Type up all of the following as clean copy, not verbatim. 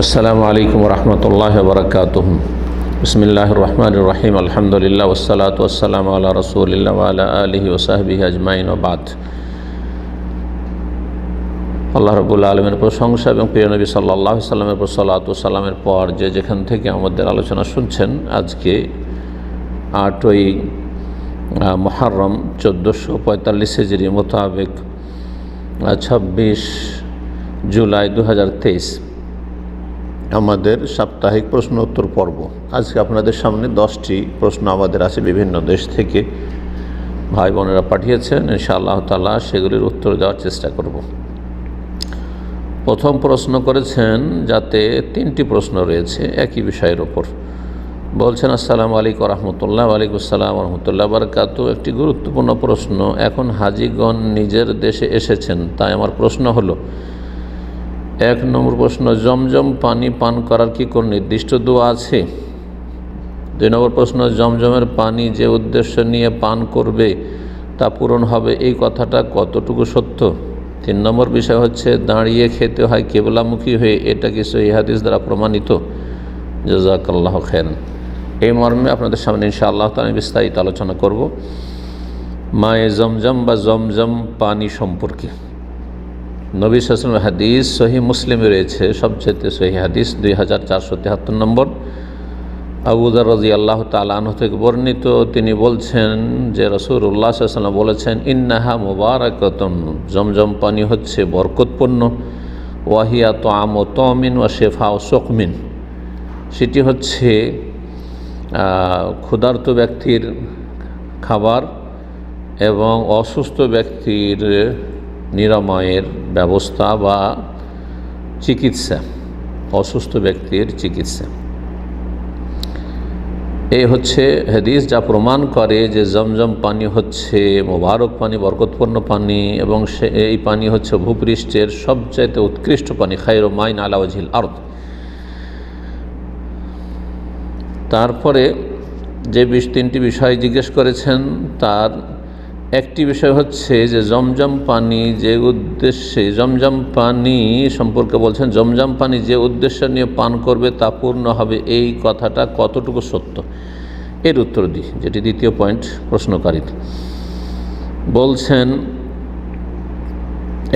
আসসালামু আলাইকুম রহমতুল্লাহ বরকাতুহ। বিসমিল্লাহির রহমানির রহিম। আলহামদুলিল্লাহ ওয়াসসালাতু ওয়াসসালামু আলা রাসূলিল্লাহ ওয়া আলা আলিহি ওয়া সাহবিহি আজমাইন ওয়া বাদ। আল্লাহ রাব্বুল আলামিনের প্রশংসা এবং প্রিয় নবী সাল্লাল্লাহু আলাইহি সাল্লামের উপর সালাতু ওয়া সালামের পর যেখান থেকে আমাদের আলোচনা শুনছেন, আজকে 8ই মুহররম 1445 হিজরি মোতাবেক 26 জুলাই 2023 আমাদের সাপ্তাহিক প্রশ্ন উত্তর পর্ব। আজকে আপনাদের সামনে 10টি প্রশ্ন আমাদের আছে, বিভিন্ন দেশ থেকে ভাই বোনেরা পাঠিয়েছেন। ইনশাআল্লাহ তাআলা সেগুলির উত্তর দেওয়ার চেষ্টা করব। প্রথম প্রশ্ন করেছেন, যাতে 3টি প্রশ্ন রয়েছে একই বিষয়ের ওপর। বলছেন, আসসালামু আলাইকুম রহমতুল্লাহ। ওয়ালাইকুম আসসালাম রহমতুল্লাহ বারাকাতুহু। একটি গুরুত্বপূর্ণ প্রশ্ন। এখন হাজিগণ নিজের দেশে এসেছেন, তাই আমার প্রশ্ন হলো, 1 নম্বর প্রশ্ন, জমজম পানি পান করার কি কোনো নির্দিষ্ট দোয়া আছে? 2 নম্বর প্রশ্ন, জমজমের পানি যে উদ্দেশ্য নিয়ে পান করবে তা পূরণ হবে, এই কথাটা কতটুকু সত্য? 3 নম্বর বিষয় হচ্ছে, দাঁড়িয়ে খেতে হয় কিবলামুখী হয়ে, এটা কি সহিহ হাদিস দ্বারা প্রমাণিত? জাযাকাল্লাহু খাইরান। এই মর্মে আপনাদের সামনে ইনশাআল্লাহ তাআলা বিস্তারিত আলোচনা করব মায়ে জমজম বা জমজম পানি সম্পর্কে। নবী সাল্লাল্লাহু আলাইহি ওয়াসাল্লামের হাদিস সহিহ মুসলিমে রয়েছে, সবচেয়ে সহিহ হাদিস 2473 নম্বর। আবু যর রাদিয়াল্লাহু তাআলা আনহু থেকে বর্ণিত, তিনি বলছেন যে রাসূলুল্লাহ সাল্লাল্লাহু আলাইহি ওয়াসাল্লাম বলেছেন, ইন্নাহা মুবারাকাতুন, জমজম পানি হচ্ছে বরকতপূর্ণ, ওয়াহিয়া তুআমু তুমিন ওয়া শিফাউ সুকমিন, সেটি হচ্ছে ক্ষুধার্ত ব্যক্তির খাবার এবং অসুস্থ ব্যক্তির নিরাময়ের ব্যবস্থা বা চিকিৎসা, অসুস্থ ব্যক্তির চিকিৎসা। এই হচ্ছে হাদিস, যা প্রমাণ করে যে জমজম পানি হচ্ছে মোবারক পানি, বরকতপূর্ণ পানি, এবং এই পানি হচ্ছে ভূপৃষ্ঠের সবচাইতে উৎকৃষ্ট পানি, খায়রু মাইন আলা ওয়াজহিল আরদ। তারপরে যে 3টি বিষয় জিজ্ঞেস করেছেন, তার একটি বিষয় হচ্ছে যে জমজম পানি যে উদ্দেশ্যে, জমজম পানি সম্পর্কে বলছেন, জমজম পানি যে উদ্দেশ্য নিয়ে পান করবে তা পূর্ণ হবে, এই কথাটা কতটুকু সত্য? এর উত্তর দিই, যেটি দ্বিতীয় পয়েন্ট প্রশ্নকারী বলছেন।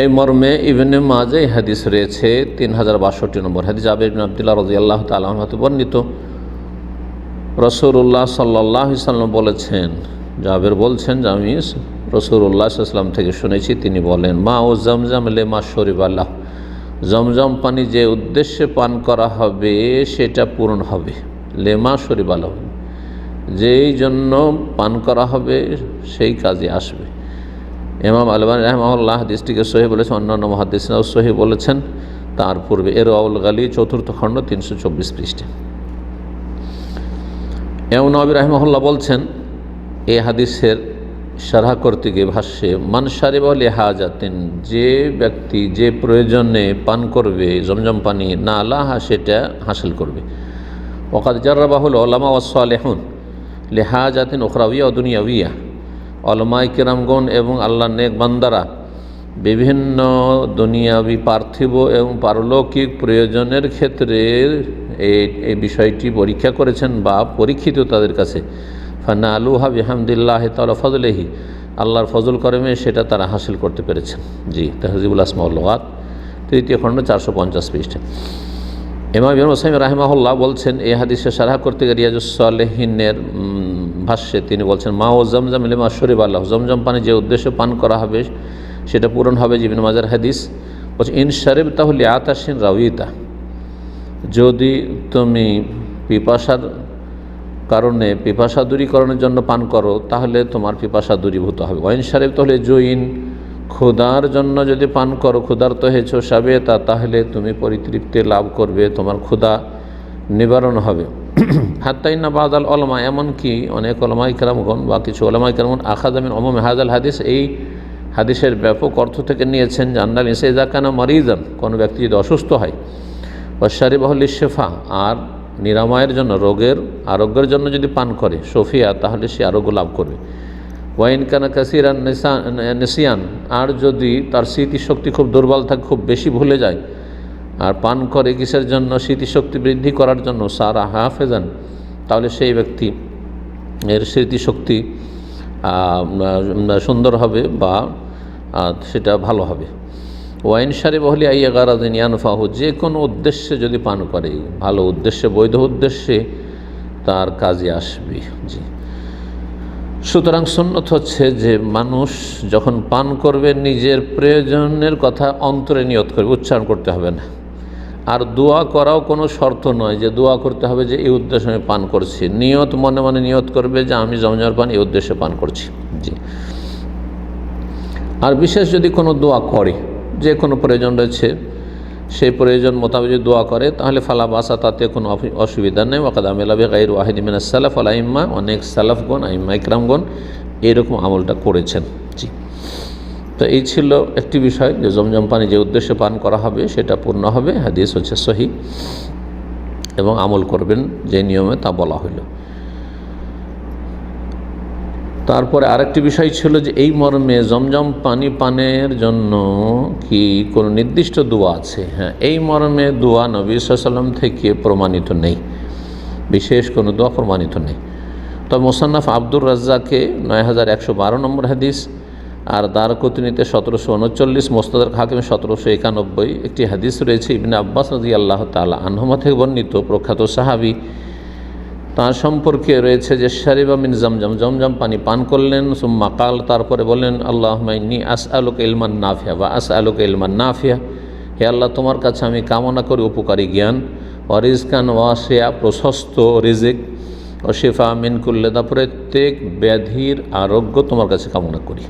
এই মর্মে ইবনে মাজাহ হাদিস রয়েছে 3062 নম্বর হাদিস। জাবের বিন আব্দুল্লাহ রাদিয়াল্লাহু তাআলা আনহু হতে বর্ণিত, রাসূলুল্লাহ সাল্লাল্লাহু আলাইহি ওয়াসাল্লাম বলেছেন, জাবের বলছেন যে আমি রাসূলুল্লাহ সাল্লাল্লাহু আলাইহি ওয়াসাল্লাম থেকে শুনেছি, তিনি বলেন, মা ও জমজম লিমা শুরিবা লাহু, জমজম পানি যে উদ্দেশ্যে পান করা হবে সেটা পূরণ হবে, লিমা শুরিবা লাহু, যেই জন্য পান করা হবে সেই কাজে আসবে। ইমাম আলবানী রাহিমাহুল্লাহ হাদিসটিকে সহিহ বলেছেন, অন্যান্য মুহাদ্দিসিনরাও সহিহ বলেছেন। তার পূর্বে ইরওয়াউল গালি 4th খণ্ড 324 পৃষ্ঠা। ইমাম নববী রাহিমাহুল্লাহ বলছেন, এই হাদিসের শারহ করতে গিয়ে ভাষ্যে, মান শারিবা লিহাজাতিন, যে ব্যক্তি যে প্রয়োজনে পান করবে জমজম পানি, না লাহা, সেটা হাসিল করবে। ওয়াকাদ জাররাবাহুল উলামা ওয়াস সালিহুন লিহাজাতিন উখরাউইয়া ওয়া দুনিয়াউইয়া, উলামায়ে কিরামগণ এবং আল্লাহর নেক বান্দারা বিভিন্ন দুনিয়াবি, পার্থিব এবং পারলৌকিক প্রয়োজনের ক্ষেত্রে এই বিষয়টি পরীক্ষা করেছেন বা পরীক্ষিত তাদের কাছে। ফানালুহা বিহামদিল্লাহি তাআলা ফজলিহি, আল্লাহর ফজল করমে সেটা তারা হাসিল করতে পেরেছেন। জি, তাহজিবুল আসমা ওয়াল লুগাত 3য় খণ্ড 450 পৃষ্ঠা। ইমাম ইবনে মুসাইয়্যিব রাহিমাহুল্লাহ বলছেন, এই হাদিসের শারহ করতে গিয়ে রিয়াজুস সালিহিনের ভাষ্যে তিনি বলছেন, মা ও জমজম লিমা শুরিবা লাহু, জমজম পানি যে উদ্দেশ্যে পান করা হবে সেটা পূরণ হবে। ইবনে মাজাহর হাদিস বলছে, ইন শারিবতাহু লিআতাশিন রাউইতা, যদি তুমি পিপাসার কারণে, পিপাসা দূরীকরণের জন্য পান করো, তাহলে তোমার পিপাসা দূরীভূত হবে। ওয়াইন শারিবতাহু লিজুইন, ক্ষুধার জন্য যদি পান করো, ক্ষুধার্ত হয়েছো, সাবিতা, তাহলে তুমি পরিতৃপ্তি লাভ করবে, তোমার ক্ষুধা নিবারণ হবে। হাত্তাইন্না বাদাল উলামা, এমনকি অনেক উলামায়ে কেরামগণ বা কিছু উলামায়ে কেরামগণ আখাযা মিন উমুমি হাযাল হাদিস, এই হাদিসের ব্যাপক অর্থ থেকে নিয়েছেন, জান্নাল ইনসা ইযা কানা মারিদান, কোনো ব্যক্তি যদি অসুস্থ হয়, ওয়া শারিবাহু লিশিফা, আর নিরাময়ের জন্য, রোগের আরোগ্যের জন্য যদি পান করে, শফিয়া, তাহলে সে আরোগ্য লাভ করবে। ওয়াইন কানা কাসিরান নিসিয়ান, আর যদি তার স্মৃতিশক্তি খুব দুর্বল থাকে, খুব বেশি ভুলে যায়, আর পান করে কিসের জন্য? স্মৃতিশক্তি বৃদ্ধি করার জন্য, সারা হাফেজান, তাহলে সেই ব্যক্তি এর স্মৃতিশক্তি সুন্দর হবে বা সেটা ভালো হবে। ওয়াইন শারি বহলি আইয়া গারাদিন ইয়ানফাহু, যে কোনো উদ্দেশ্যে যদি পান করে, ভালো উদ্দেশ্যে, বৈধ উদ্দেশ্যে, তার কাজে আসবে। জি, সুতরাং সুন্নত হচ্ছে যে মানুষ যখন পান করবে নিজের প্রয়োজনের কথা অন্তরে নিয়ত করবে, উচ্চারণ করতে হবে না। আর দোয়া করাও কোনো শর্ত নয় যে দোয়া করতে হবে যে এই উদ্দেশ্যে আমি পান করছি। নিয়ত মনে মনে নিয়ত করবে যে আমি জমজমের পান এই উদ্দেশ্যে পান করছি। জি, আর বিশেষ যদি কোনো দোয়া করে, যে কোনো প্রয়োজন রয়েছে, সেই প্রয়োজন মোতাবেক যদি দোয়া করে তাহলে ফালা বাসা, তাতে কোনো অসুবিধা নেই। ওয়াকাদ আমিলা বিগাইরি ওয়াহিদ মিনাস সালাফ ওয়াল আইম্মা, অনেক সালাফগণ, আইম্মা ইকরামগণ এইরকম আমলটা করেছেন। জি, তো এই ছিল একটি বিষয় যে জমজম পানি যে উদ্দেশ্যে পান করা হবে সেটা পূর্ণ হবে। হাদিস হচ্ছে সহিহ এবং আমল করবেন যে নিয়মে তা বলা হইল। তারপরে আরেকটি বিষয় ছিল যে এই মর্মে জমজম পানি পানের জন্য কি কোনো নির্দিষ্ট দোয়া আছে? হ্যাঁ, এই মর্মে দোয়া নবী সাল্লাল্লাহু আলাইহি ওয়াসাল্লাম থেকে প্রমাণিত নেই, বিশেষ কোনো দোয়া প্রমাণিত নেই। তবে মুসান্নাফ আব্দুর রাজ্জাকে ৯১১২ নম্বর হাদিস, আর দারকুতনিতে ১৭৩৯, মুস্তাদরাক হাকিমে ১৭৯১ একটি হাদিস রয়েছে ইবনে আব্বাস রাদিয়াল্লাহু তাআলা আনহুমা থেকে বর্ণিত, প্রখ্যাত সাহাবী। তার সম্পর্কে রয়েছে যে শারিবা মিন জমজম, জমজম পানি পান করলেন। সুম্মা কাল, তারপরে বললেন আল্লাহুম্মা ইন্নী আসআলুকা ইলমান নাফিয়া ওয়া আসআলুকা ইলমান নাফিয়া, হে আল্লাহ তোমার কাছে আমি কামনা করি উপকারী জ্ঞান, ওয়া রিজকান ওয়াসিয়া, প্রশস্ত রিজিক, ও শিফা মিন কুল্লি দা, প্রত্যেক ব্যাধির আরোগ্য তোমার কাছে কামনা করি।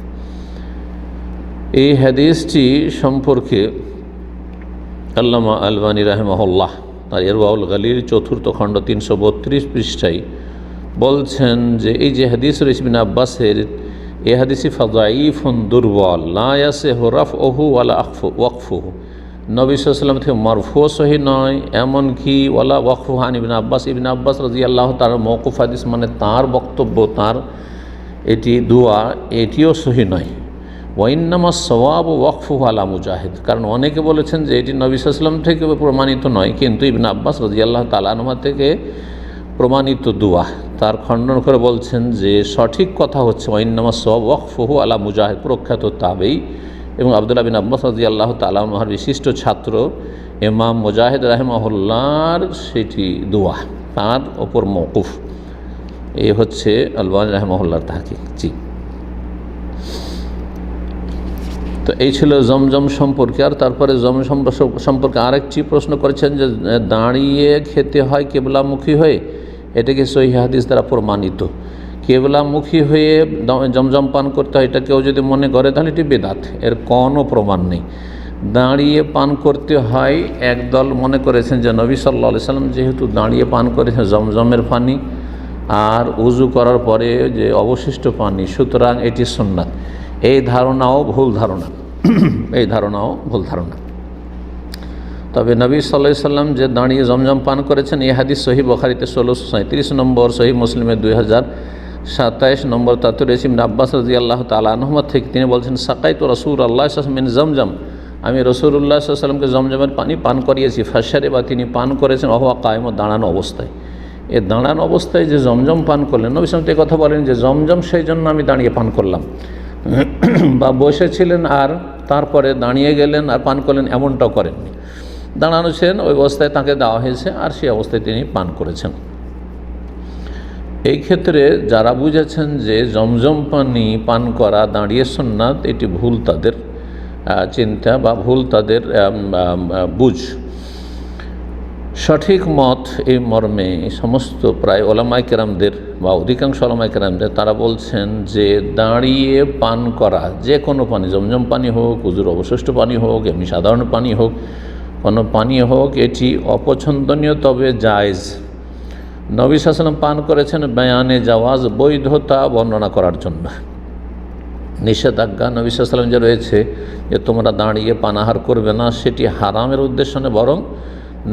এই হাদিসটি সম্পর্কে আল্লামা আলবানী রাহিমাহুল্লাহ তার ইরওয়াউল গালিল ৪র্থ খণ্ড ৩৩২ পৃষ্ঠায় বলছেন যে এই যে হাদিস রয়েছে ইবনে আব্বাসের, এই হাদিসই ফাদাইফুন, দুর্বল, লা ইয়াসিহু রাফউহু ওয়ালা ওয়াকফুহু, নবী সাল্লাল্লাহু আলাইহি ওয়াসাল্লাম থেকে মারফুও সহিহ নয়, এমনকি ওয়ালা ওয়াকফুহু আন ইবনে আব্বাস, ইবনে আব্বাস রাদিয়াল্লাহু তাআলা মওকুফ হাদিস, মানে তার বক্তব্য, তার এটি দোয়া, এটিও সহিহ নয়। ওয়াইন্নামা সওয়াবু ওয়াকফুহু আলা মুজাহিদ, কারণ অনেকে বলেছেন যে এটি নবী সাল্লাল্লাহু আলাইহি ওয়াসাল্লাম থেকে প্রমাণিত নয়, কিন্তু ইবনে আব্বাস রাদিয়াল্লাহু তাআলা আনহু থেকে প্রমাণিত দোয়া। তার খণ্ডন করে বলছেন যে সঠিক কথা হচ্ছে ওয়াইন্নামা সওয়াবু ওয়াকফুহু আলা মুজাহিদ, প্রখ্যাত তাবেঈ এবং আব্দুল্লাহ বিন আব্বাস রাদিয়াল্লাহু তাআলা আনহুর বিশিষ্ট ছাত্র ইমাম মুজাহিদ রাহিমাহুল্লাহর সেটি দোয়া, তার ওপর মওকুফ। এই হচ্ছে আলবানী রাহিমাহুল্লাহর তাহকিক। জি, তো এই ছিল জমজম সম্পর্কে। আর তারপরে জমজম সম্পর্কে আরেকটি প্রশ্ন করেছেন যে দাঁড়িয়ে খেতে হয় কেবলামুখী হয়ে, এটা কি সহিহ হাদিস দ্বারা প্রমাণিত? কেবলামুখী হয়ে জমজম পান করতে হয়, এটা কেউ যদি মনে করে তাহলে এটি বেদাত, এর কোনো প্রমাণ নেই। দাঁড়িয়ে পান করতে হয়, একদল মনে করেছেন যে নবী সাল্লাল্লাহু আলাইহি সাল্লাম যেহেতু দাঁড়িয়ে পান করেছেন জমজমের পানি আর উজু করার পরে যে অবশিষ্ট পানি, সুতরাং এটি সুন্নাত। এই ধারণাও ভুল ধারণা, এই ধারণাও ভুল ধারণা। তবে নবী সাল্লাল্লাহু আলাইহি সাল্লাম যে দাঁড়িয়ে জমজম পান করেছেন, এই হাদিস সহিহ বুখারীতে ১৬৩৭ নম্বর, সহিহ মুসলিমে ২০২৭ নম্বর। তাতে রয়েছে ইবনে আব্বাস রাদিয়াল্লাহু তাআলা আনহুমা থেকে, তিনি বলছেন সাকাইতু রাসূলুল্লাহ সাল্লাল্লাহু আলাইহি ওয়াসাল্লাম মিন জমজম, আমি রাসূলুল্লাহ সাল্লাল্লাহু আলাইহি ওয়াসাল্লামকে জমজমের পানি পান করিয়েছি। ফাশারিবা, তিনি পান করেছেন, ওয়া কায়েম, দাঁড়ানো অবস্থায়। এ দাঁড়ানো অবস্থায় যে জমজম পান করলেন, নবী সাল্লাল্লাহু আলাইহি ওয়াসাল্লাম কথা বলেন যে জমজম সেই জন্য আমি দাঁড়িয়ে পান করলাম, বা বসেছিলেন আর তারপরে দাঁড়িয়ে গেলেন আর পান করলেন, এমনটাও করেননি। দাঁড়ানো ছিলেন, ওই অবস্থায় তাকে দেওয়া হয়েছে আর সেই অবস্থায় তিনি পান করেছেন। এই ক্ষেত্রে যারা বুঝেছেন যে জমজম পানি পান করা দাঁড়িয়ে সুন্নাত, এটি ভুল তাদের চিন্তা বা ভুল তাদের বুঝ। সঠিক মত এই মর্মে সমস্ত প্রায় ওলামায়ে কেরামদের বা অধিকাংশ ওলামায়ে কেরামদের, তারা বলছেন যে দাঁড়িয়ে পান করা যে কোনো পানি, জমজম পানি হোক, উজুর অবশিষ্ট পানি হোক, এমনি সাধারণ পানি হোক, কোনো পানি হোক, এটি অপছন্দনীয় তবে জায়েজ। নবী সাল্লাল্লাহু আলাইহি ওয়াসাল্লাম পান করেছেন বায়ানে জাওয়াজ, বৈধতা বর্ণনা করার জন্য। নিষেধাজ্ঞা নবী সাল্লাল্লাহু আলাইহি ওয়াসাল্লাম যে রয়েছে যে তোমরা দাঁড়িয়ে পানাহার করবে না, সেটি হারামের উদ্দেশ্য নয়, বরং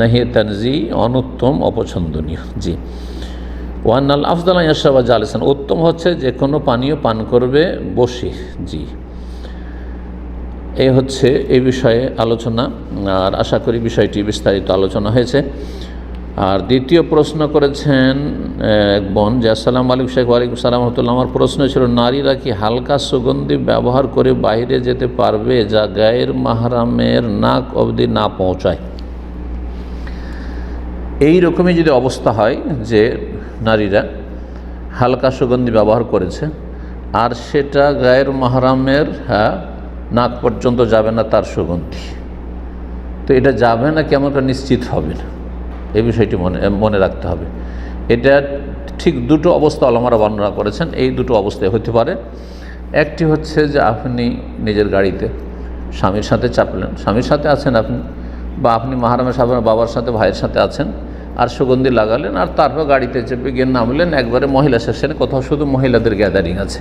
নাহি তানজি, অনুত্তম, অপছন্দনীয়। জি, ওয়ান্নাল আফদাল ইয়াশরাবা জালিসান, উত্তম হচ্ছে যে কোনো পানীয় পান করবে বসে। জি, এই হচ্ছে এই বিষয়ে আলোচনা, আর আশা করি বিষয়টি বিস্তারিত আলোচনা হয়েছে। আর দ্বিতীয় প্রশ্ন করেছেন এক বোন যে, আসসালামু আলাইকুম শেখ। ওয়ালাইকুম সালাম রহমতুল্লাহ। আমার প্রশ্ন ছিল, নারীরা কি হালকা সুগন্ধি ব্যবহার করে বাইরে যেতে পারবে যা গায়ের মাহরামের নাক অবধি না পৌঁছায়? এই রকমই যদি অবস্থা হয় যে নারীরা হালকা সুগন্ধি ব্যবহার করেছে আর সেটা গায়ের মাহরামের নাক পর্যন্ত যাবে না তার সুগন্ধি, তো এটা যাবে না কেমন করে নিশ্চিত হবে না, এই বিষয়টি মনে রাখতে হবে। এটা ঠিক দুটো অবস্থা আলেমারা বর্ণনা করেছেন। এই দুটো অবস্থায় হতে পারে। একটি হচ্ছে যে আপনি নিজের গাড়িতে স্বামীর সাথে চাপলেন, স্বামীর সাথে আছেন আপনি, বা আপনি মাহরামের সাথে বাবার সাথে ভাইয়ের সাথে আছেন, আর সুগন্ধি লাগালেন, আর তারপর গাড়িতে চেপে গিয়ে নামলেন একবারে মহিলা সেকশনে, কোথাও শুধু মহিলাদের গ্যাদারিং আছে,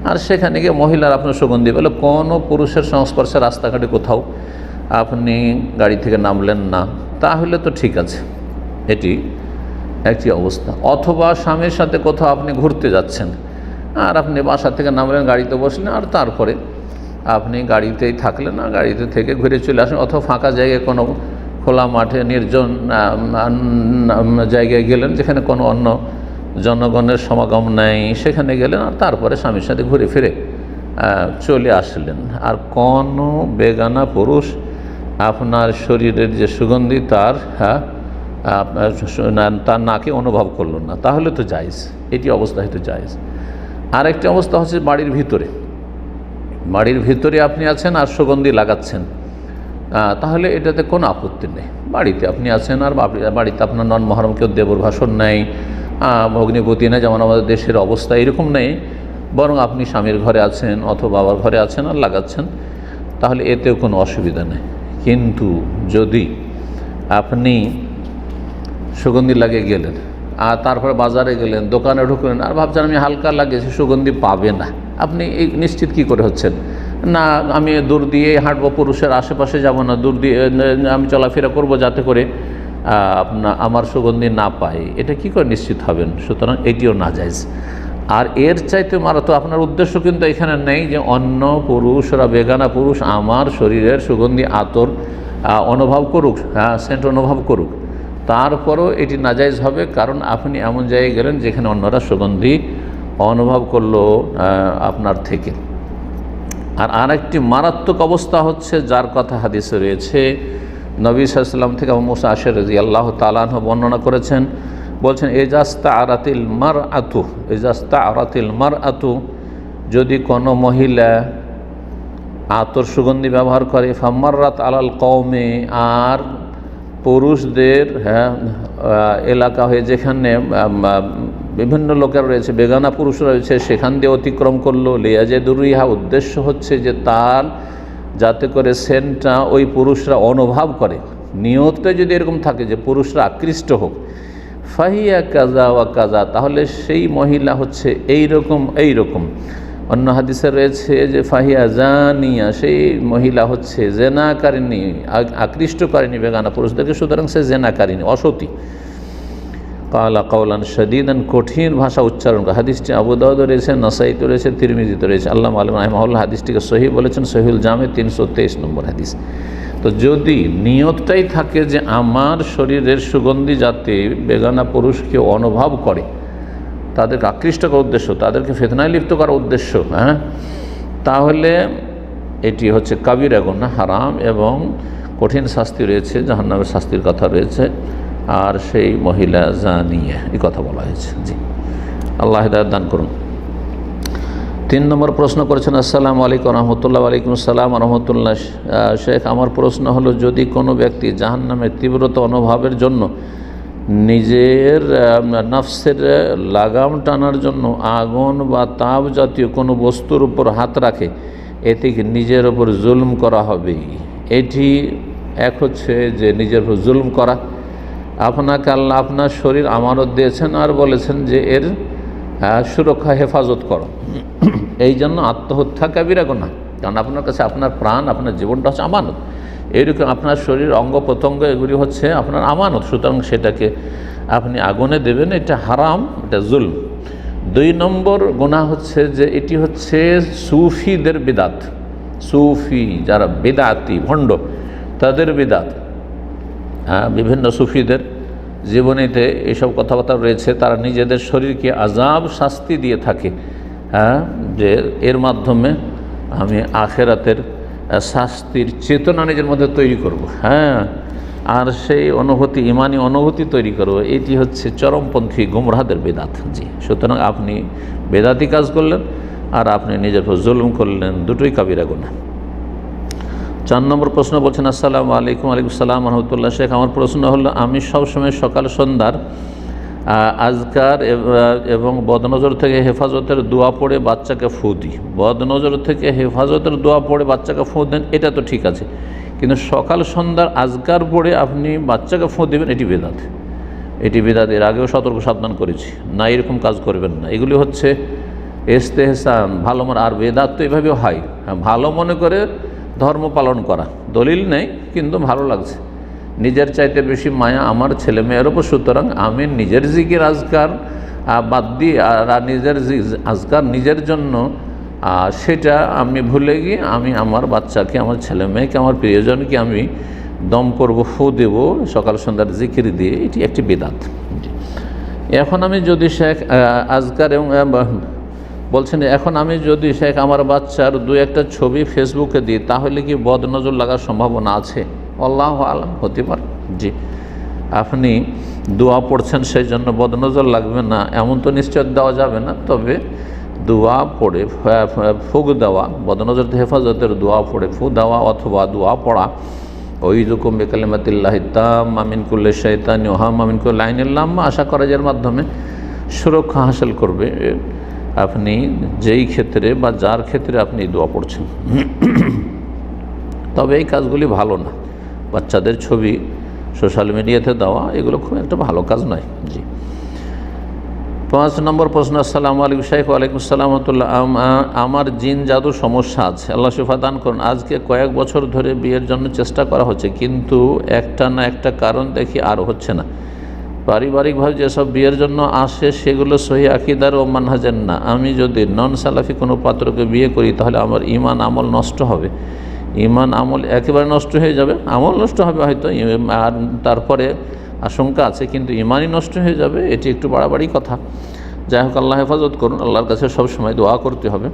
আর সেখানে গিয়ে মহিলার আপনার সুগন্ধি পেলে কোনো পুরুষের সংস্পর্শে রাস্তাঘাটে কোথাও আপনি গাড়ি থেকে নামলেন না, তাহলে তো ঠিক আছে, এটি একটি অবস্থা। অথবা স্বামীর সাথে কোথাও আপনি ঘুরতে যাচ্ছেন আর আপনি বাসা থেকে নামলেন, গাড়িতে বসলেন, আর তারপরে আপনি গাড়িতেই থাকলেন, আর গাড়িতে থেকে ঘুরে চলে আসেন, অথবা ফাঁকা জায়গায় কোনো খোলা মাঠে নির্জন জায়গায় গেলেন যেখানে কোনো অন্য জনগণের সমাগম নাই, সেখানে গেলেন, আর তারপরে স্বামীর সাথে ঘুরে ফিরে চলে আসলেন। আর কোনো বেগানা পুরুষ আপনার শরীরের যে সুগন্ধি তার নাকে অনুভব করলো না, তাহলে তো জায়েজ, এটি অবস্থা হয়তো জায়েজ। আরেকটি অবস্থা হচ্ছে বাড়ির ভিতরে আপনি আছেন আর সুগন্ধি লাগাচ্ছেন, তাহলে এটাতে কোনো আপত্তি নেই। বাড়িতে আপনি আছেন আর বাড়িতে আপনার নন মহরম কেউ দেবর ভাষণ নেই, ভগ্নিপতি নেই, যেমন আমাদের দেশের অবস্থা এরকম নেই, বরং আপনি স্বামীর ঘরে আছেন অথবা বাবার ঘরে আছেন আর লাগাচ্ছেন, তাহলে এতেও কোনো অসুবিধা নেই। কিন্তু যদি আপনি সুগন্ধি লাগিয়ে গেলেন আর তারপরে বাজারে গেলেন, দোকানে ঢুকলেন, আর ভাবছেন আমি হালকা লাগিয়েছি, সুগন্ধি পাবে না, আপনি এই নিশ্চিত কী করে হচ্ছেন? না, আমি দূর দিয়ে হাঁটবো, পুরুষের আশেপাশে যাব না, দূর দিয়ে আমি চলাফেরা করব যাতে করে আমার সুগন্ধি না পাই, এটা কি করে নিশ্চিত হবেন? সুতরাং এটিও নাজায়েজ। আর এর চাইতে তো আপনার উদ্দেশ্য কিন্তু এখানে নেই যে অন্য পুরুষরা, বেগানা পুরুষ আমার শরীরের সুগন্ধি আতর অনুভব করুক, সেন্ট অনুভব করুক, তারপরও এটি নাজায়েজ হবে, কারণ আপনি এমন জায়গায় গেলেন যেখানে অন্যরা সুগন্ধি অনুভব করলো আপনার থেকে। আর আরেকটি মারাত্মক অবস্থা হচ্ছে, যার কথা হাদিসে রয়েছে, নবী সাল্লাল্লাহু আলাইহি ওয়াসাল্লাম থেকে আবু মুসা আশআরী রাদিয়াল্লাহু তাআলা আনহু বর্ণনা করেছেন, বলছেন ইজাস্তাআরাতিল মারআতু, যদি কোনো মহিলা আতর সুগন্ধি ব্যবহার করে, ফামাররাত আলাল কওমে, আর পুরুষদের এলাকা হয়ে যেখানে বিভিন্ন লোকের রয়েছে, বেগানা পুরুষ রয়েছে, সেখান দিয়ে অতিক্রম করলো, লিয়াজিদুরিহা, উদ্দেশ্য হচ্ছে যে তার যাতে করে সেন্টটা ওই পুরুষরা অনুভব করে, নিয়তটা যদি এরকম থাকে যে পুরুষরা আকৃষ্ট হোক, ফাহিয়া কাজা ওয়া কাজা, তাহলে সেই মহিলা হচ্ছে এইরকম। অন্য হাদিসে রয়েছে যে ফাহিয়া জানিয়া, সেই মহিলা হচ্ছে জেনাকারিনী, আকৃষ্টকারিনী বেগানা পুরুষদেরকে, সুতরাং সে জেনাকারিনী, অসতী। কালা কাওলান শাদীদান, কঠিন ভাষা উচ্চারণ করে। হাদিসটি আবু দাউদে রয়েছে, নাসাইতে রয়েছে, তিরমিজিতে রয়েছে। আল্লামা আলিম রাহিমাহুল্লাহ হাদিসটিকে সহিহ বলেছেন, সহিহুল জামে 323 নম্বর হাদিস। তো যদি নিয়তটাই থাকে যে আমার শরীরের সুগন্ধি যাতে বেগানা পুরুষকে অনুভব করে, তাদেরকে আকৃষ্ট করার উদ্দেশ্য, তাদেরকে ফিতনায় লিপ্ত করার উদ্দেশ্য, তাহলে এটি হচ্ছে কাবিরা গুনাহ, হারাম, এবং কঠিন শাস্তি রয়েছে, জাহান্নামের শাস্তির কথা রয়েছে। আর সেই মহিলা জানিয়া, এই কথা বলা হয়েছে। জি, আল্লাহ হিদায়াত দান করুন। 3 নম্বর প্রশ্ন করেছেন, আসসালামু আলাইকুম রহমতুল্লাহ। ওয়ালাইকুম আসসালাম রহমতুল্লাহ। শেখ, আমার প্রশ্ন হলো, যদি কোনো ব্যক্তি জাহান্নামের তীব্রতা অনুভবের জন্য নিজের নফসের লাগাম টানার জন্য আগুন বা তাপ জাতীয় কোনো বস্তুর উপর হাত রাখে, এতে কি নিজের ওপর জুলম করা হবে? এটি এক হচ্ছে যে নিজের উপর জুলম করা। আপনাকে আল্লাহ আপনার শরীর আমানত দিয়েছেন আর বলেছেন যে এর সুরক্ষা, হেফাজত করো, এই জন্য আত্মহত্যা কাবিরা গুনাহ, কারণ আপনার কাছে আপনার প্রাণ, আপনার জীবনটা হচ্ছে আমানত। এইরকম আপনার শরীর, অঙ্গ প্রত্যঙ্গ, এগুলি হচ্ছে আপনার আমানত, সুতরাং সেটাকে আপনি আগুনে দেবেন, এটা হারাম, এটা জুলম। 2 নম্বর গুনাহ হচ্ছে যে এটি হচ্ছে সুফিদের বিদাত, সুফি যারা বেদাতি ভণ্ড তাদের বেদাত। বিভিন্ন সুফিদের জীবনীতে এইসব কথাবার্তা রয়েছে। তারা নিজেদের শরীরকে আযাব শাস্তি দিয়ে থাকে, যে এর মাধ্যমে আমি আখেরাতের শাস্তির চেতনা নিজের মধ্যে তৈরি করব, আর সেই অনুভূতি, ইমানি অনুভূতি তৈরি করব। এটি হচ্ছে চরমপন্থী গুমরাহদের বেদাত। জি, সুতরাং আপনি বেদাতি কাজ করলেন আর আপনি নিজের উপর জুলুম করলেন, দুটোই কাবিরা গুনাহ। 4 নম্বর প্রশ্ন বলছেন, আসসালামু আলাইকুম। ওয়ালাইকুম আসসালাম ওয়া রাহমাতুল্লাহ। শেখ, আমার প্রশ্ন হলো, আমি সবসময় সকাল সন্ধ্যার আজকার এবং বদনজর থেকে হেফাজতের দোয়া পড়ে বাচ্চাকে ফু দিই। বদনজর থেকে হেফাজতের দোয়া পড়ে বাচ্চাকে ফু দেন, এটা তো ঠিক আছে, কিন্তু সকাল সন্ধ্যার আজকার পড়ে আপনি বাচ্চাকে ফু দেবেন, এটি বেদাত। এটি বেদাত। এর আগেও সতর্ক সাবধান করেছি, না এরকম কাজ করবেন না। এগুলি হচ্ছে ইস্তেহসান, ভালো মনে। আর বেদাত তো এভাবেও হয়, ভালো মনে করে ধর্ম পালন করা, দলিল নেই কিন্তু ভালো লাগছে, নিজের চাইতে বেশি মায়া আমার ছেলে মেয়ের ওপর, সুতরাং আমি নিজের জিকির আজকার বাদ দিই আর নিজের আজকার নিজের জন্য সেটা আমি ভুলে গিয়ে আমি আমার বাচ্চাকে, আমার ছেলে মেয়েকে, আমার প্রিয়জনকে আমি দম করব, ফু দেব সকাল সন্ধ্যার জিকির দিয়ে, এটি একটি বেদাত। এখন আমি যদি শেখ আজকার এবং বলছেন, এখন আমি যদি শেখ আমার বাচ্চার 2-1টা ছবি ফেসবুকে দিই, তাহলে কি বদনজর লাগার সম্ভাবনা আছে? আল্লাহু আলাম, হতে পারে। জি, আপনি দোয়া পড়ছেন সেই জন্য বদনজর লাগবে না এমন তো নিশ্চয় দেওয়া যাবে না, তবে দোয়া পড়ে ফুক দেওয়া, বদনজর হেফাজতের দোয়া পড়ে ফু দেওয়া অথবা দোয়া পড়া, ওই রকম বিকালিমাতিল্লাহি তাম্মা মিন কুল্লি শাইতানি ওয়া হাম্মা মিন কুল্লি আইনিল লাম্মা, আশা করা যার মাধ্যমে সুরক্ষা হাসিল করবে আপনি যেই ক্ষেত্রে বা যার ক্ষেত্রে আপনি দোয়া পড়ছেন। তবে এই কাজগুলি ভালো না, বাচ্চাদের ছবি সোশ্যাল মিডিয়াতে দেওয়া এগুলো খুব একটা ভালো কাজ নয়। জি, 5 নম্বর প্রশ্ন, আসসালামু আলাইকুম শেখ। ওয়ালাইকুম আসসালাম ওয়া রাহমাতুল্লাহ। আমার জিন জাদু সমস্যা আছে, আল্লাহ শিফা দান করুন। আজকে কয়েক বছর ধরে বিয়ের জন্য চেষ্টা করা হচ্ছে, কিন্তু একটা না একটা কারণ দেখি আর হচ্ছে না। পারিবারিকভাবে যেসব বিয়ের জন্য আসে সেগুলো সহি আকীদার ও মানহাজের না। আমি যদি নন সালাফি কোনো পাত্রকে বিয়ে করি তাহলে আমার ঈমান আমল নষ্ট হবে। ঈমান আমল একেবারে নষ্ট হয়ে যাবে, আমল নষ্ট হবে হয়তো, আর তারপরে আশঙ্কা আছে, কিন্তু ঈমানই নষ্ট হয়ে যাবে, এটি একটু বাড়াবাড়ি কথা। যাই হোক, আল্লাহ হেফাজত করুন, আল্লাহর কাছে সবসময় দোয়া করতে হবে।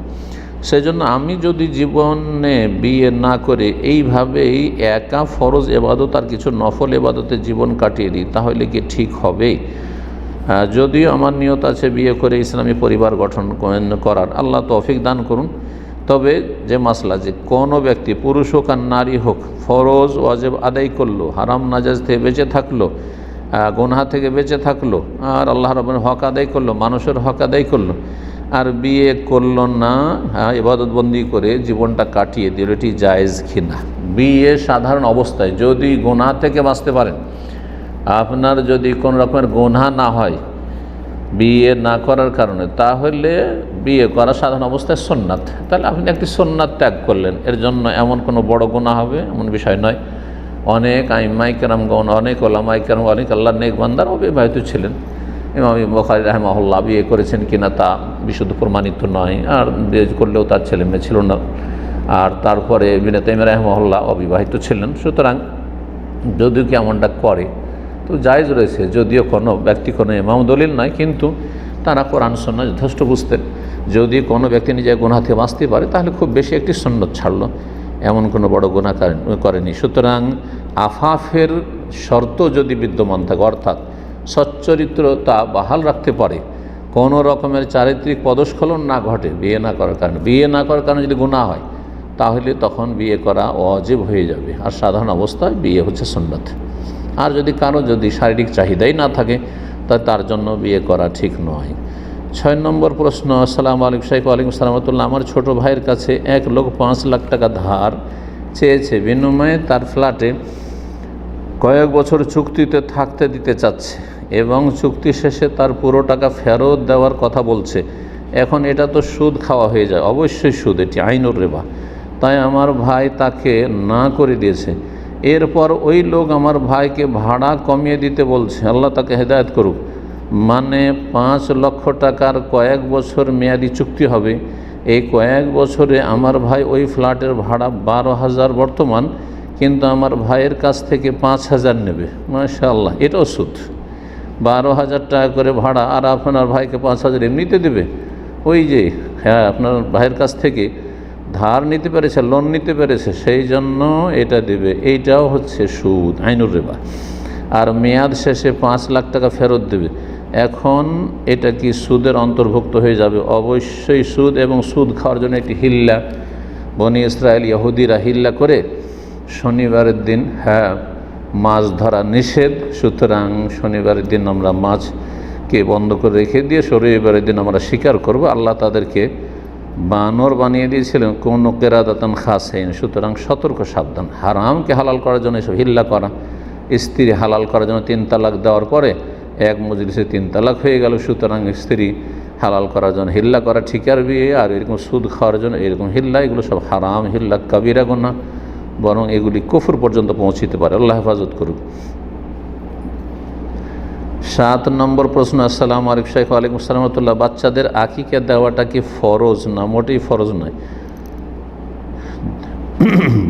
সেই জন্য আমি যদি জীবনে বিয়ে না করে এইভাবেই একা ফরজ এবাদত আর কিছু নফল এবাদতে জীবন কাটিয়ে দিই, তাহলে কি ঠিক হবে? যদিও আমার নিয়ত আছে বিয়ে করে ইসলামী পরিবার গঠন করার, আল্লাহ তৌফিক দান করুন। তবে যে মাসলা, যে কোনো ব্যক্তি পুরুষ হোক আর নারী হোক ফরজ ওয়াজিব আদায় করলো, হারাম নাজায়েজ থেকে বেঁচে থাকলো, গুনাহ থেকে বেঁচে থাকলো, আর আল্লাহ রাব্বুল হক আদায় করলো, মানুষের হক আদায় করলো, আর বিয়ে করলো না, ইবাদতবন্দি করে জীবনটা কাটিয়ে দিল, এটি জায়েজ কিনা? বিয়ে সাধারণ অবস্থায় যদি গুনাহ থেকে বাঁচতে পারেন, আপনার যদি কোনো রকমের গুনাহ না হয় বিয়ে না করার কারণে, তাহলে বিয়ে করা সাধারণ অবস্থায় সুন্নাত। তাহলে আপনি একটি সুন্নাত ত্যাগ করলেন, এর জন্য এমন কোনো বড় গুনাহ হবে এমন বিষয় নয়। অনেক আইম্মাই কেরামগণ, অনেক ওলামাই কেরাম, অনেক আল্লাহর নেক বান্দার অবিবাহিত ছিলেন। ইমাম বুখারী রাহিমাহুল্লাহ বিয়ে করেছেন কিনা তা বিশুদ্ধ প্রমাণিত নয়, আর বিয়ে করলেও তার ছেলে মেয়ে ছিল না। আর তারপরে ইবনে তাইমিয়া রাহিমাহুল্লাহ অবিবাহিত ছিলেন। সুতরাং যদিও কি এমনটা করে তো জায়েজ রয়েছে, যদিও কোনো ব্যক্তি কোনো ইমাম দলিল নয়, কিন্তু তারা কোরআন সুন্নাহ যথেষ্ট বুঝতেন। যদি কোনো ব্যক্তি নিজে গুনাহ থেকে বাঁচতে পারে তাহলে খুব বেশি একটি সুন্নত ছাড়লো, এমন কোনো বড় গুনাহ করেনি। সুতরাং আফাফের শর্ত যদি বিদ্যমান থাকে, অর্থাৎ সচ্চরিত্রতা বহাল রাখতে পারে, কোনো রকমের চারিত্রিক পদস্খলন না ঘটে বিয়ে না করার কারণে, বিয়ে না করার কারণে যদি গুনাহ হয় তাহলে তখন বিয়ে করা ওয়াজিব হয়ে যাবে। আর সাধারণ অবস্থায় বিয়ে হচ্ছে সুন্নাত। আর যদি কারো যদি শারীরিক চাহিদাই না থাকে তাহলে তার জন্য বিয়ে করা ঠিক নয়। 6 নম্বর প্রশ্ন, আসসালামু আলাইকুম শেখ। ওয়ালাইকুম আসসালাম ওয়া রাহমাতুল্লাহ। আমার ছোটো ভাইয়ের কাছে এক লোক 5 লাখ টাকা ধার চেয়েছে, বিনিময়ে তার ফ্ল্যাটে কয়েক বছর চুক্তিতে থাকতে দিতে চাচ্ছে এবং চুক্তি শেষে তার পুরো টাকা ফেরত দেওয়ার কথা বলছে। এখন এটা তো সুদ খাওয়া হয়ে যায়, অবশ্যই সুদ, এটি আইনুর রিবা। তাই আমার ভাই তাকে না করে দিয়েছে। এরপর ওই লোক আমার ভাইকে ভাড়া কমিয়ে দিতে বলছে, আল্লাহ তাকে হেদায়েত করুক। মানে 5 লক্ষ টাকার কয়েক বছর মেয়াদি চুক্তি হবে, এই কয়েক বছরে আমার ভাই ওই ফ্ল্যাটের ভাড়া 12,000 বর্তমান, কিন্তু আমার ভাইয়ের কাছ থেকে 5,000 নেবে। মাশাআল্লাহ, এটাও সুদ। 12,000 টাকা করে ভাড়া, আর আপনার ভাইকে 5,000 এমনিতে দেবে। ওই যে হ্যাঁ, আপনার ভাইয়ের কাছ থেকে ধার নিতে পেরেছে, লোন নিতে পেরেছে, সেই জন্য এটা দেবে। এইটাও হচ্ছে সুদ, আইনুর রিবা। আর মেয়াদ শেষে 5 লাখ টাকা ফেরত দেবে। এখন এটা কি সুদের অন্তর্ভুক্ত হয়ে যাবে? অবশ্যই সুদ। এবং সুদ খাওয়ার জন্য একটি হিল্লা, বনি ইসরায়েল ইহুদিরা হিল্লা করে শনিবারের দিন মাছ ধরা নিষেধ। সুতরাং শনিবারের দিন আমরা মাছকে বন্ধ করে রেখে দিয়ে রবিবারের দিন আমরা শিকার করব। আল্লাহ তাদেরকে বানর বানিয়ে দিয়েছিলেন, কোনো কেরাদাতান খাসেন। সুতরাং সতর্ক সাবধান। হারামকে হালাল করার জন্য এসব হিল্লা করা, স্ত্রী হালাল করার জন্য 3 তালাক দেওয়ার পরে এক মজলিসে 3 তালাক হয়ে গেল। সুতরাং স্ত্রী হালাল করার জন্য হিল্লা করা ঠিক আর বিয়ে, আর এরকম সুদ খাওয়ার জন্য এরকম হিল্লা, এগুলো সব হারাম হিল্লা, কাবিরা গুনাহ, বরং এগুলি কুফর পর্যন্ত পৌঁছিতে পারে। আল্লাহ হেফাজত করুক। 7 নম্বর প্রশ্ন। আসসালামু আলাইকুম শাইখ। ওয়ালাইকুম আসসালাম ওয়া রাহমাতুল্লাহ। বাচ্চাদের আকিকা দেওয়াটা কি ফরজ? না, মোটেই ফরজ নয়।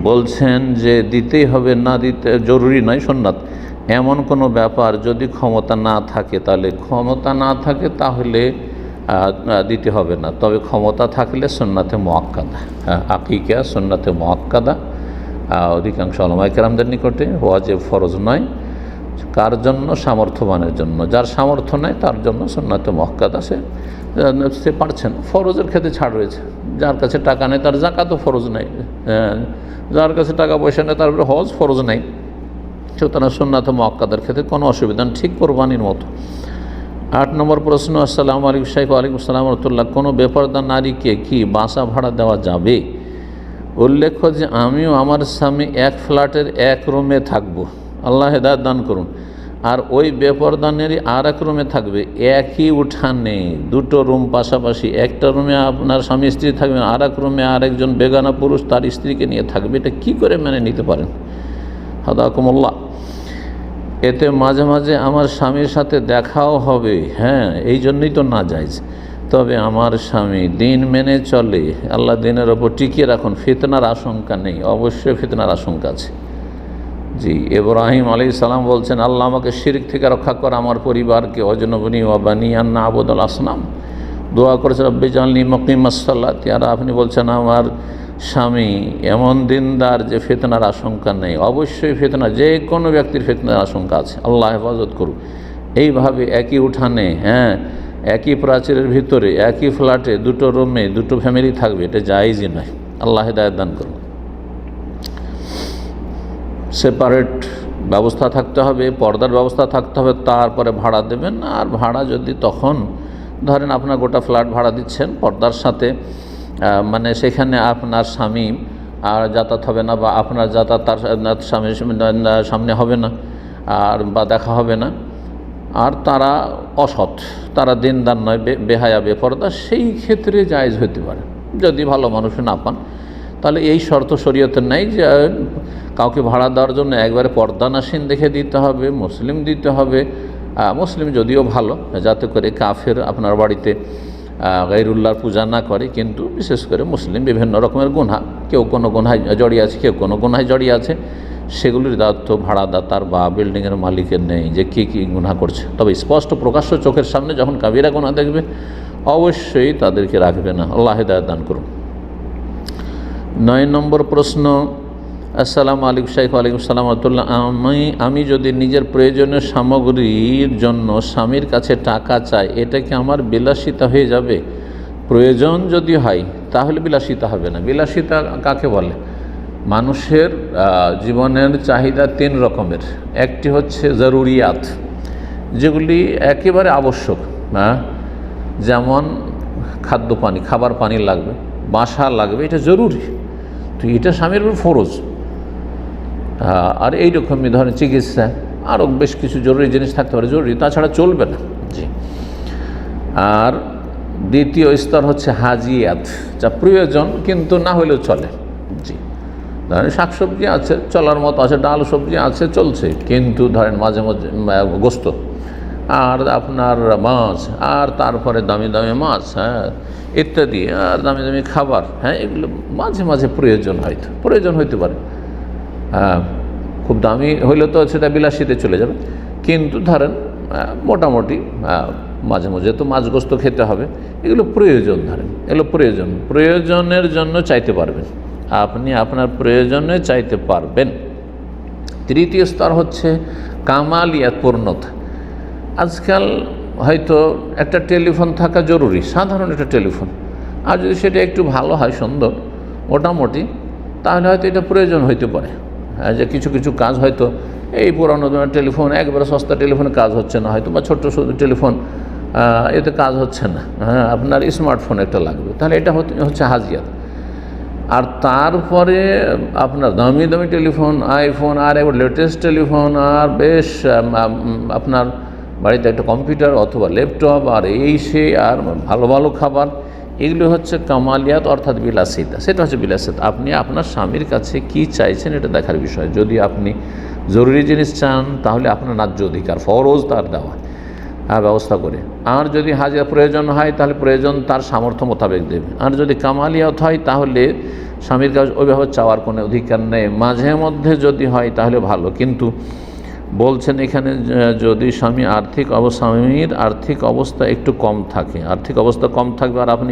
বলছেন যে দিতেই হবে, না দিতে জরুরি নয়, সুন্নাত। এমন কোনো ব্যাপার যদি ক্ষমতা না থাকে, তাহলে দিতে হবে না। তবে ক্ষমতা থাকলে সুন্নাতে মুআক্কাদা, আকিকা সুন্নাতে মুআক্কাদা অধিকাংশ উলামায়ে কেরামদের নিকটে, ওয়াজিব ফরজ নয়। কার জন্য? সামর্থ্যবানের জন্য। যার সামর্থ্য নেই তার জন্য সুন্নাতে মুআক্কাদা, সে পারছেন। ফরজের ক্ষেত্রে ছাড় রয়েছে। যার কাছে টাকা নেই তার যাকাতও ফরজ নেই, যার কাছে টাকা পয়সা নেই তার উপরে হজ ফরজ নেই। সুতরাং সুন্নাতে মুআক্কাদার ক্ষেত্রে কোনো অসুবিধা নেই, ঠিক কোরবানির মতো। 8 নম্বর প্রশ্ন। আসসালামু আলাইকুম শাইখ। ওয়ালাইকুম আসসালাম ওয়া রাহমাতুল্লাহ। কোনো বেপরদা নারীকে কি বাসা ভাড়া দেওয়া যাবে? উল্লেখ্য যে আমিও আমার স্বামী এক ফ্ল্যাটের এক রুমে থাকব, আল্লাহ হেদায়েত দান করুন। আর ওই বেপরদা নারী আর এক রুমে থাকবে, একই উঠানে 2টো রুম পাশাপাশি। একটা রুমে আপনার স্বামী স্ত্রী থাকবে, আর এক রুমে আরেকজন বেগানা পুরুষ তার স্ত্রীকে নিয়ে থাকবে। এটা কী করে মেনে নিতে পারেন? হাদাকুমুল্লাহ। এতে মাঝে মাঝে আমার স্বামীর সাথে দেখাও হবে, এই জন্যই তো না যায়জ। তবে আমার স্বামী দিন মেনে চলে, আল্লাহ দিনের ওপর টিকিয়ে রাখুন, ফিতনার আশঙ্কা নেই। অবশ্যই ফিতনার আশঙ্কা আছে। জি, ইব্রাহিম আলাইহিস সালাম বলছেন, আল্লাহ আমাকে শিরক থেকে রক্ষা কর, আমার পরিবারকে, ওয়াজনবনি ওয়া বানি আন না'বুদাল আসনাম। দোয়া করেছে, রব্বি জাআলনি মুকিমাস সালাতি। আর আপনি বলছেন আমার স্বামী এমন দিনদার যে ফিতনার আশঙ্কা নেই। অবশ্যই ফিতনা, যে কোনো ব্যক্তির ফিতনার আশঙ্কা আছে, আল্লাহ হেফাজত করুক। এইভাবে একই উঠানে, একই প্রাচীরের ভিতরে, একই ফ্ল্যাটে 2টো রুমে 2টো ফ্যামিলি থাকবে, এটা জায়েজই নয়। আল্লাহ হেদায়েত দান করুন। সেপারেট ব্যবস্থা থাকতে হবে, পর্দার ব্যবস্থা থাকতে হবে, তারপরে ভাড়া দেবেন। আর ভাড়া যদি তখন ধরেন আপনার গোটা ফ্ল্যাট ভাড়া দিচ্ছেন পর্দার সাথে, মানে সেখানে আপনার স্বামী আর যাতায়াত হবে না, বা আপনার যাতায়াত তার স্বামীর সামনে হবে না, আর বা দেখা হবে না, আর তারা অসৎ, তারা দিনদার নয়, বেহায়া বেপরদা, সেই ক্ষেত্রে জায়েজ হতে পারে। যদি ভালো মানুষ না পান, তাহলে এই শর্ত শরীয়তে নেই যে কাউকে ভাড়া দেওয়ার জন্য একবারে পর্দানাসীন দেখে দিতে হবে, মুসলিম দিতে হবে। মুসলিম যদিও ভালো, যাতে করে কাফের আপনার বাড়িতে গায়রুল্লাহর পূজা না করে, কিন্তু বিশেষ করে মুসলিম বিভিন্ন রকমের গুনাহ, কেউ কোনো গুনায় জড়িয়ে আছে, কেউ কোনো গুনায় জড়িয়ে আছে, সেগুলির দায়িত্ব ভাড়াদাতার বা বিল্ডিংয়ের মালিকের নেই যে কী কী গুনাহ করছে। তবে স্পষ্ট প্রকাশ্য চোখের সামনে যখন কাবিরা গুনাহ দেখবে, অবশ্যই তাদেরকে রাখবে না। আল্লাহ হিদায়াত দান করুন। 9 নম্বর প্রশ্ন। আসসালামু আলাইকুম শাইখ। ওয়ালাইকুম আসসালাম ওয়া রাহমাতুল্লাহ। আমি যদি নিজের প্রয়োজনীয় সামগ্রীর জন্য স্বামীর কাছে টাকা চাই, এটা কি আমার বিলাসিতা হয়ে যাবে? প্রয়োজন যদি হয় তাহলে বিলাসিতা হবে না। বিলাসিতা কাকে বলে? মানুষের জীবনের চাহিদা 3 রকমের। একটি হচ্ছে জরুরিয়াত, যেগুলি একেবারে আবশ্যক, যেমন খাদ্য পানি, খাবার পানি লাগবে, বাসা লাগবে, এটা জরুরি, তো এটা স্বামীর উপর ফরজ। আর এইরকমই ধরনের চিকিৎসা, আরও বেশ কিছু জরুরি জিনিস থাকতে পারে, জরুরি, তাছাড়া চলবে না। জি। আর দ্বিতীয় স্তর হচ্ছে হাজিয়াত, যা প্রয়োজন কিন্তু না হলেও চলে। জি, ধরেন শাকসবজি আছে, চলার মতো আছে, ডাল সবজি আছে, চলছে, কিন্তু ধরেন মাঝে মাঝে গোস্ত আর আপনার মাছ, আর তারপরে দামি দামি মাছ, হ্যাঁ, ইত্যাদি, আর দামি দামি খাবার, হ্যাঁ, এগুলো মাঝে মাঝে প্রয়োজন হইতে পারে। হ্যাঁ, খুব দামি হইলে তো সেটা বিলাসিতে চলে যাবে, কিন্তু ধরেন মোটামুটি মাঝে মাঝে তো মাছ গোস্ত খেতে হবে, এগুলো প্রয়োজন, ধরেন এগুলো প্রয়োজনের জন্য চাইতে পারবেন, আপনি আপনার প্রয়োজনে চাইতে পারবেন। তৃতীয় স্তর হচ্ছে কামালিয়াত, পূর্ণতা। আজকাল হয়তো একটা টেলিফোন থাকা জরুরি, সাধারণ একটা টেলিফোন, আর যদি সেটা একটু ভালো হয়, সুন্দর মোটামুটি, তাহলে হয়তো এটা প্রয়োজন হইতে পারে। যে কিছু কিছু কাজ হয়তো এই পুরানো টেলিফোন, একবারে সস্তা টেলিফোনে কাজ হচ্ছে না হয়তো, বা ছোট্ট টেলিফোন, এতে কাজ হচ্ছে না, হ্যাঁ, আপনার স্মার্টফোন একটা লাগবে, তাহলে এটা হচ্ছে হাজিয়াত। আর তারপরে আপনার দামি দামি টেলিফোন, আইফোন, আর এবার লেটেস্ট টেলিফোন, আর বেশ আপনার বাড়িতে একটা কম্পিউটার অথবা ল্যাপটপ, আর সে আর ভালো ভালো খাবার, এগুলো হচ্ছে কামালিয়াত, অর্থাৎ বিলাসিতা। সেটা হচ্ছে বিলাসিতা। আপনি আপনার স্বামীর কাছে কি চাইছেন এটা দেখার বিষয়। যদি আপনি জরুরি জিনিস চান, তাহলে আপনার ন্যায্য অধিকার, ফরজ তার দেওয়া ব্যবস্থা করে। আর যদি হাজিরা প্রয়োজন হয়, তাহলে প্রয়োজন তার সামর্থ্য মোতাবেক দেবে। আর যদি কামালিয়াত হয়, তাহলে স্বামীর কাছে ওইভাবে চাওয়ার কোনো অধিকার নেই। মাঝে মধ্যে যদি হয় তাহলে ভালো, কিন্তু বলছেন এখানে যদি স্বামীর আর্থিক অবস্থা একটু কম থাকে, আর্থিক অবস্থা কম থাকবে, আর আপনি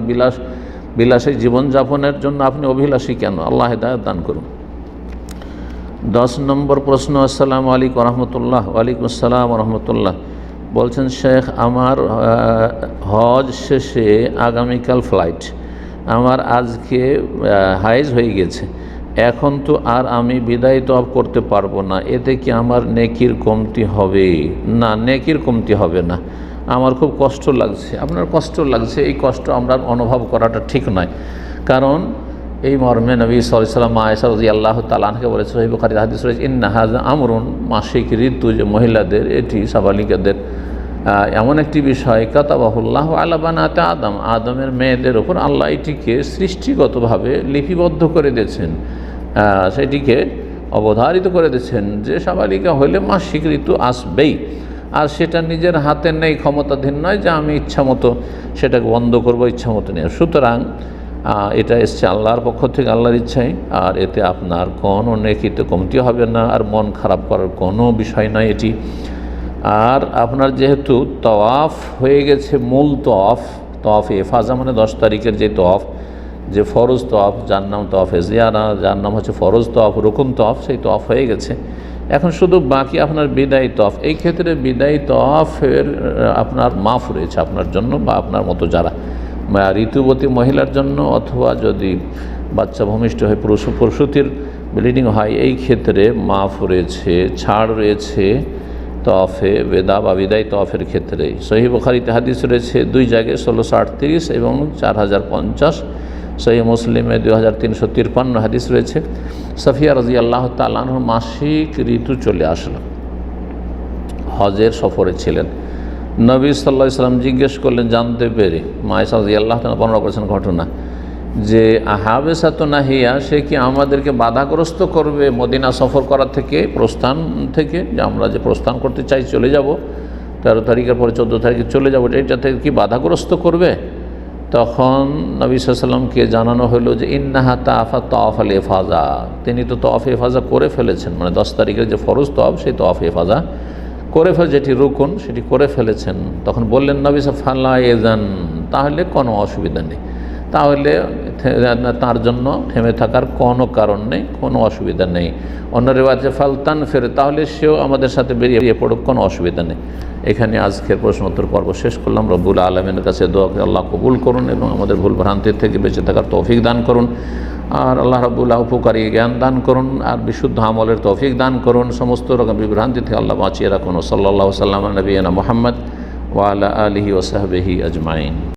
বিলাসী জীবনযাপনের জন্য আপনি অভিলাষী কেন? আল্লাহ হেদায়েত দান করুন। 10 নম্বর প্রশ্ন। আসসালামু আলাইকুম রহমতুল্লাহ। ওয়ালাইকুম আসসালাম রহমতুল্লাহ। বলছেন, শেখ, আমার হজ শেষে আগামীকাল ফ্লাইট, আমার আজকে হাইজ হয়ে গেছে, এখন তো আর আমি বিদায় তওয়াফ করতে পারবো না, এতে কি আমার নেকির কমতি হবে? না, নেকির কমতি হবে না। আমার খুব কষ্ট লাগছে, আপনার কষ্ট লাগছে, এই কষ্ট আমরা অনুভব করাটা ঠিক নয়। কারণ এই মর্মে নবী সাল্লাল্লাহু আলাইহি ওয়াসাল্লাম আয়েশা রাদিয়াল্লাহু তাআলা আনহাকে বলেছে, সহিহ বুখারীর হাদিস রয়েছে, ইন্না হাযা আমরুন, মাসিক ঋতু যে মহিলাদের, এটি সাবালিকাদের এমন একটি বিষয়, কাতাবাহুল্লাহু আলা বানাতে আদম, আদমের মেয়েদের ওপর আল্লাহ এটিকে সৃষ্টিগতভাবে লিপিবদ্ধ করে দিয়েছেন, সেটিকে অবধারিত করে দিয়েছেন যে সাবালিকা হইলে মাসিক ঋতু আসবেই। আর সেটা নিজের হাতে নেই, ক্ষমতাধীন নয় যে আমি ইচ্ছা মতো সেটাকে বন্ধ করবো, ইচ্ছা মতো নেই। সুতরাং এটা এসছে আল্লাহর পক্ষ থেকে, আল্লাহর ইচ্ছাই। আর এতে আপনার কোনো নেকিতে কমতি হবে না, আর মন খারাপ করার কোনো বিষয় নয় এটি। আর আপনার যেহেতু তওয়াফ হয়ে গেছে, মূল তওয়াফ ইফাজা, মানে 10 তারিখের যে তওয়াফ, যে ফরজ তওয়াফ, যার নাম তওয়াফে জিয়ারা, যার নাম হচ্ছে ফরজ তওয়াফ, রুকুন তওয়াফ, সেই তওয়াফ হয়ে গেছে। এখন শুধু বাকি আপনার বিদায়ী তওয়াফ। এই ক্ষেত্রে বিদায়ী তওয়াফের আপনার মাফ রয়েছে আপনার জন্য, বা আপনার মতো যারা ঋতুবতী মহিলার জন্য, অথবা যদি বাচ্চা ভূমিষ্ঠ হয়ে প্রসূতির ব্লিডিং হয়, এই ক্ষেত্রে মাফ রয়েছে, ছাড় রয়েছে তওয়াফে বেদা বা বিদায়ী তওয়াফের ক্ষেত্রে। সহিহ বুখারীতে হাদিস রয়েছে 2 জায়গায় 1638 এবং 4050। সহিহ মুসলিমে 2353 হাদিস রয়েছে। সাফিয়া রাদিয়াল্লাহু তাআলা আনহা মাসিক ঋতু চলে আসলো, হজের সফরে ছিলেন। নবী সাল্লাল্লাহু আলাইহি ওয়াসাল্লাম জিজ্ঞেস করলেন, জানতে পেরে, আয়েশা রাদিয়াল্লাহু তাআলা বর্ণনা করেছেন ঘটনা, যে হাবেসাতু নাহিয়া, সে কি আমাদেরকে বাধাগ্রস্ত করবে মদিনা সফর করা থেকে, প্রস্থান থেকে, যে আমরা যে প্রস্থান করতে চাই, চলে যাব 13 তারিখের পরে 14 তারিখে চলে যাব, এটা থেকে কি বাধাগ্রস্ত করবে? তখন নবী সাল্লাল্লাহু আলাইহি ওয়াসাল্লামকে জানানো হলো যে ইন্নাহা তাফা তওয়াফ আল ইফাজা, তিনি তো তওয়াফ ইফাজা করে ফেলেছেন, মানে 10 তারিখের যে ফরজ তওয়াফ, সেই তওয়াফ ইফাজা করে যেটি রুকুন, সেটি করে ফেলেছেন। তখন বললেন নবী ফালা ইয়াযান, তাহলে কোনো অসুবিধা নেই, তাহলে তার জন্য থেমে থাকার কোনো কারণ নেই, কোনো অসুবিধা নেই। অন্য রিওয়ায়াতে ফালতান ফের, তাহলে সেও আমাদের সাথে বেরিয়ে পড়ুক, কোনো অসুবিধা নেই। এখানে আজকের প্রশ্নোত্তর পর্ব শেষ করলাম। রব্বুল আলামিনের কাছে দোয়া করে আল্লাহ কবুল করুন এবং আমাদের ভুল ভ্রান্তির থেকে বেঁচে থাকার তৌফিক দান করুন। আর আল্লাহ রাব্বুল উপকারী জ্ঞান দান করুন, আর বিশুদ্ধ আমলের তৌফিক দান করুন। সমস্ত রকম বিভ্রান্তি থেকে আল্লাহ বাঁচিয়ে রাখুন। সাল্লাল্লাহু সাল্লাম আলা নবিয়িনা মুহাম্মদ ওয়া আলা আলিহি ওয়া সাহবিহি আজমাইন।